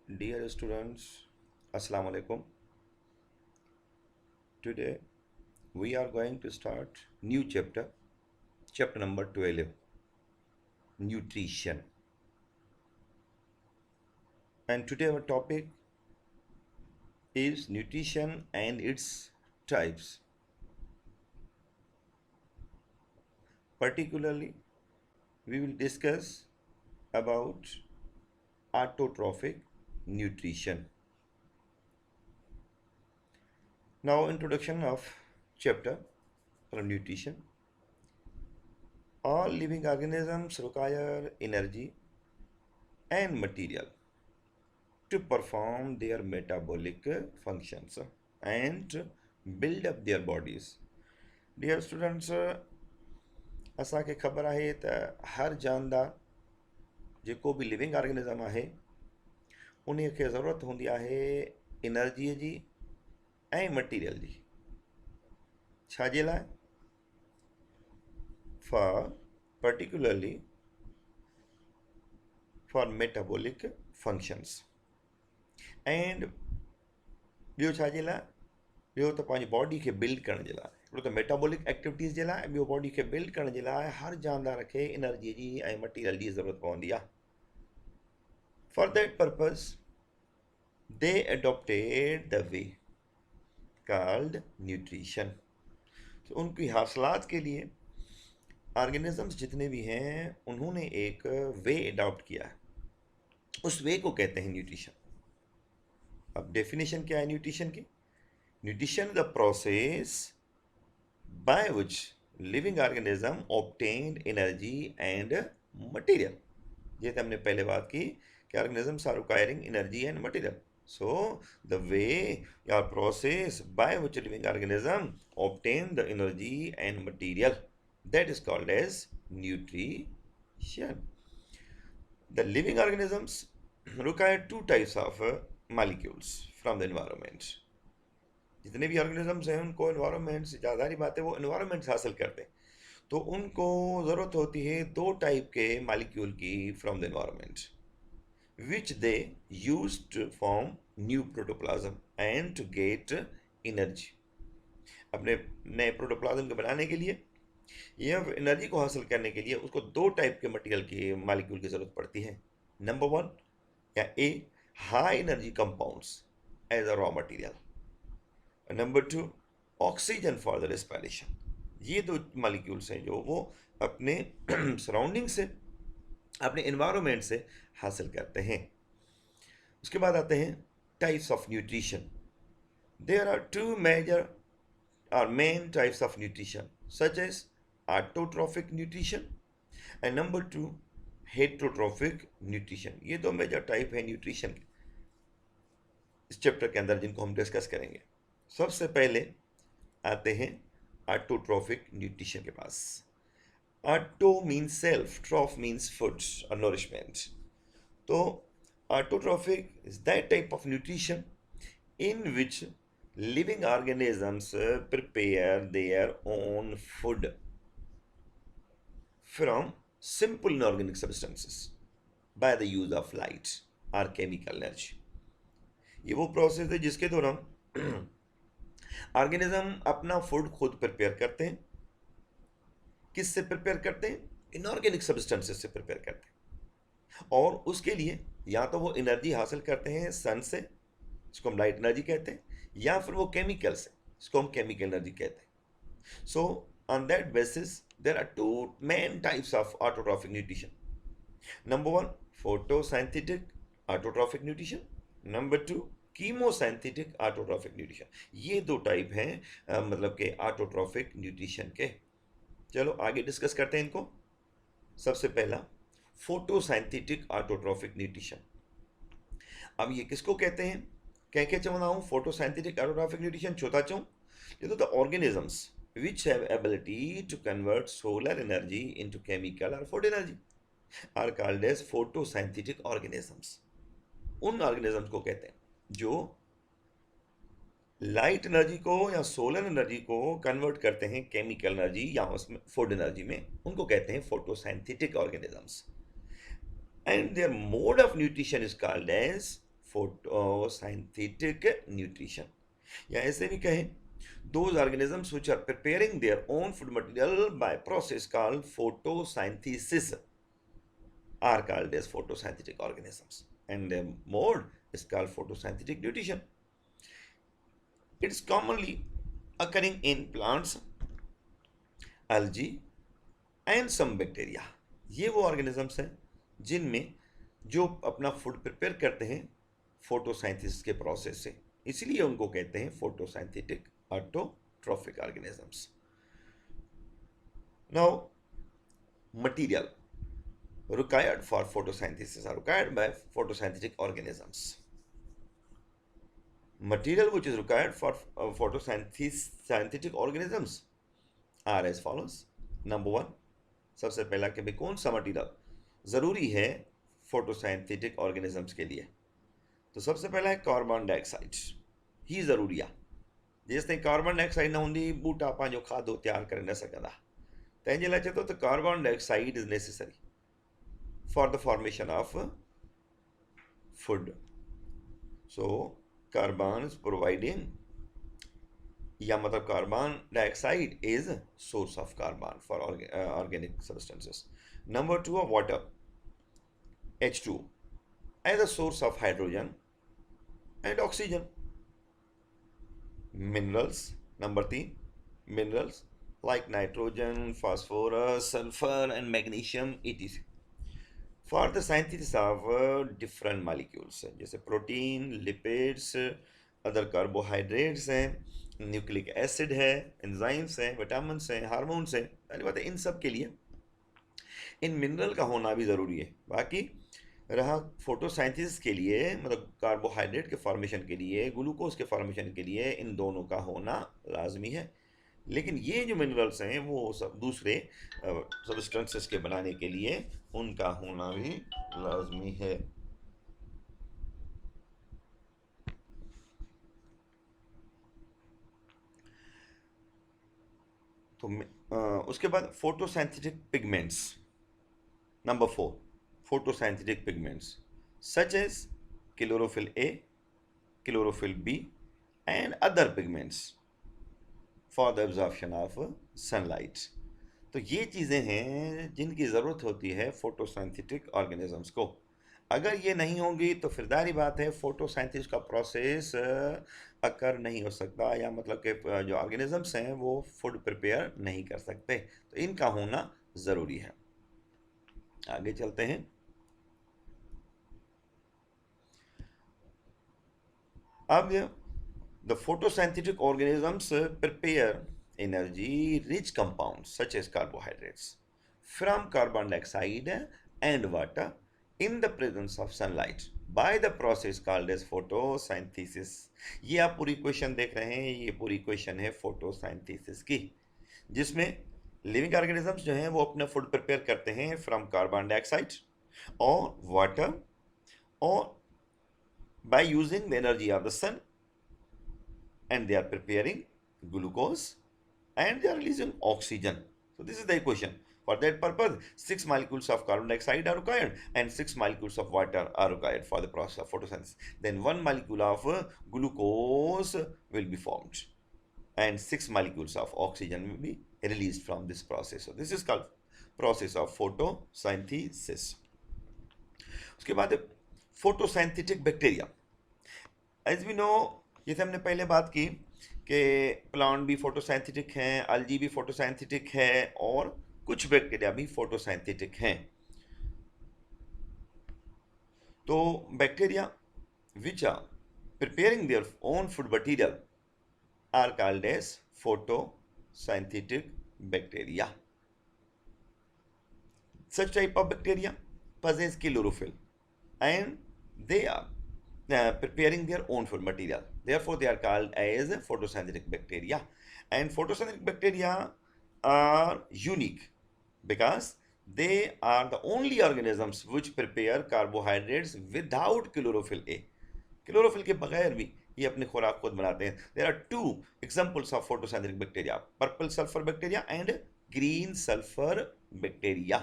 Dear students, Assalamu alaikum. Today we are going to start new chapter number 12, nutrition. And today our topic is nutrition and its types. Particularly, we will discuss about autotrophic nutrition. Now, introduction of chapter from nutrition. All living organisms require energy and material to perform their metabolic functions and build up their bodies. Dear students, असांखे ख़बर आहे त हर जानदार जेको बि living organism आहे उन खे ज़रूरत हूंदी आहे एनर्जीअ जी ऐं मटीरियल जी। छाजे लाइ? For particularly for metabolic functions and ॿियो छाजे लाइ? ॿियो त पंहिंजी बॉडी खे बिल्ड करण जे लाइ, हिकिड़ो त मेटाबॉलिक एक्टिविटीज़ जे लाइ, ॿियो बॉडी खे बिल्ड करण जे लाइ हर जानदार खे एनर्जीअ जी ऐं मटीरियल जी ज़रूरत पवंदी आहे। For that purpose they adopted the way called nutrition. तो उनकी हासिलात के लिए ऑर्गेनिजम्स जितने भी हैं उन्होंने एक वे अडॉप्ट किया है, उस वे को कहते हैं न्यूट्रिशन। अब डेफिनेशन क्या है न्यूट्रिशन की? Nutrition the process by which living organism obtain energy and material. ये तो हमने पहले बात की कि organisms are requiring energy and material. So the way or process by which living organism obtain the energy and material, that is called as nutrition. The living organisms require two types of molecules from the environment. जितने भी organisms हैं उनको environment से, ज़्यादा ही बात है, वो environment से हासिल करते हैं, तो उनको ज़रूरत होती है दो टाइप के मालिक्यूल की from the environment which they use to form new protoplasm and to get energy. अपने नए प्रोटोप्लाज्म को बनाने के लिए या एनर्जी को हासिल करने के लिए उसको दो टाइप के मटेरियल की मालिक्यूल की ज़रूरत पड़ती है। नंबर वन या A, high energy compounds as a raw material. Number two, oxygen for the respiration. ये दो मालिक्यूल्स हैं जो वो अपने सराउंडिंग से, अपने एनवायरनमेंट से हासिल करते हैं। उसके बाद आते हैं types of nutrition. There are two major और main types of nutrition such as autotrophic nutrition and number two heterotrophic nutrition. ये दो मेजर टाइप हैं न्यूट्रिशन के इस चैप्टर के अंदर जिनको हम डिस्कस करेंगे। सबसे पहले आते हैं ऑटोट्रॉफिक न्यूट्रिशन के पास। Auto means self, troph means food or nourishment. So, autotrophic is that type of nutrition in which living organisms prepare their own food from simple inorganic substances by the use of light or chemical energy. ये वो process है जिसके दौरान organism अपना food खुद prepare करते हैं। किससे प्रिपेयर करते हैं? इनऑर्गेनिक सब्सटेंसेस से प्रिपेयर करते हैं, और उसके लिए या तो वो एनर्जी हासिल करते हैं सन से, जिसको हम लाइट एनर्जी कहते हैं, या फिर वो केमिकल से, जिसको हम केमिकल एनर्जी कहते हैं। So on that basis there are two main types of autotrophic nutrition. Number one, photosynthetic autotrophic nutrition. Number two, chemosynthetic autotrophic nutrition. ये दो टाइप हैं मतलब के ऑटोट्रॉफिक न्यूट्रिशन के। चलो आगे डिस्कस करते हैं इनको। सबसे पहला फोटोसिंथेटिक ऑटोट्रॉफिक न्यूट्रिशन। अब ये किसको कहते हैं? क्या चवंदा हूँ फोटोसिंथेटिक ऑटोट्रॉफिक न्यूट्रिशन छो था चऊं? ये तो the organisms which have ability to convert solar energy into chemical or food energy are called as photosynthetic organisms. उन ऑर्गेनिजम्स को कहते हैं जो लाइट एनर्जी को या सोलर एनर्जी को कन्वर्ट करते हैं केमिकल एनर्जी या उसमें फूड एनर्जी में, उनको कहते हैं photosynthetic organisms. And their mode of nutrition is called as photosynthetic nutrition. या ऐसे भी कहें, those organisms which are preparing their own food material by process called photosynthesis are called as photosynthetic organisms, and their mode is called photosynthetic nutrition. It's commonly occurring in plants, algae and some bacteria. ये वो organisms हैं जिनमें जो अपना food prepare करते हैं फोटोसाइंथिस के process से, इसलिए उनको कहते हैं photosynthetic autotrophic organisms. Now material required for photosynthesis are required by photosynthetic organisms. Material which is required for photosynthetic organisms are as follows. Number one, सबसे पहला कि भाई कौन सा मटीरियल ज़रूरी है फोटोसाइंथेटिक ऑर्गेनिजम्स के लिए, तो सबसे पहला है कार्बन डाइऑक्साइड ही ज़रूरी आहे. जेसिताईं कार्बन डाइऑक्साइड न हूंदी बूटा पंहिंजो खाधो तयारु करे न सघंदा. तंहिंजे लाइ चए थो त carbon dioxide is necessary for the formation of food. So carbon is providing, या मतलब carbon dioxide is source of carbon for organic substances. Number two, water, H2 as a source of hydrogen and oxygen. Minerals, number three, minerals like nitrogen, phosphorus, sulfur and magnesium etc. For the synthesis of different molecules, जैसे protein, lipids, other carbohydrates हैं, nucleic acid है, enzymes हैं, vitamins हैं, hormones हैं, यानी बात है इन सब के लिए इन मिनरल का होना भी ज़रूरी है. बाकी रहा फोटोसाइंथिस के लिए, मतलब कार्बोहाइड्रेट के फॉर्मेशन के लिए, ग्लूकोज के फॉर्मेशन के लिए इन दोनों का होना लाजमी है. लेकिन ये जो मिनरल्स हैं वो सब दूसरे सब्सटेंसेस के बनाने के लिए उनका होना भी लाजमी है. तो उसके बाद photosynthetic pigments. Number 4, photosynthetic pigments such as chlorophyll A, chlorophyll B and other pigments for the absorption of sunlight. तो ये चीज़ें हैं जिनकी ज़रूरत होती है फोटोसिंथेटिक ऑर्गेनिजम्स को. अगर ये नहीं होंगी तो फिर जारी बात है फोटोसिंथेसिस का प्रोसेस अकर नहीं हो सकता, या मतलब कि जो ऑर्गेनिजम्स हैं वो फूड प्रिपेयर नहीं कर सकते. तो इनका होना ज़रूरी है. आगे चलते हैं. अब the photosynthetic organisms prepare energy-rich compounds such as carbohydrates from carbon dioxide and water in the presence of sunlight by the process called as photosynthesis. ये आप पूरी इक्वेशन देख रहे हैं, ये पूरी इक्वेशन है फोटोसाइंथेसिस की, जिसमें लिविंग ऑर्गेनिजम्स जो हैं वो अपना फूड प्रिपेयर करते हैं फ्रॉम कार्बन डाइऑक्साइड और वाटर और by using the energy of the sun, and they are preparing glucose and they are releasing oxygen. So this is the equation. For that purpose, 6 molecules of carbon dioxide are required and 6 molecules of water are required for the process of photosynthesis. Then 1 molecule of glucose will be formed and 6 molecules of oxygen will be released from this process. So this is called process of photosynthesis. उसके बाद photosynthetic bacteria. As we know, जैसे हमने पहले बात की कि plant भी photosynthetic हैं, अल्जी भी फोटोसाइंथेटिक है और कुछ बैक्टीरिया भी फोटोसाइंथेटिक हैं. तो bacteria which are preparing their own food material are called as photosynthetic bacteria. Such type of bacteria possess chlorophyll and they are preparing their own food material. Therefore, they are called as photosynthetic bacteria. And photosynthetic bacteria are unique because they are the only organisms which prepare carbohydrates without chlorophyll A. Chlorophyll के बगैर भी ये अपनी खुराक खुद बनाते हैं. There are two examples of photosynthetic bacteria: purple sulfur bacteria and green sulfur bacteria.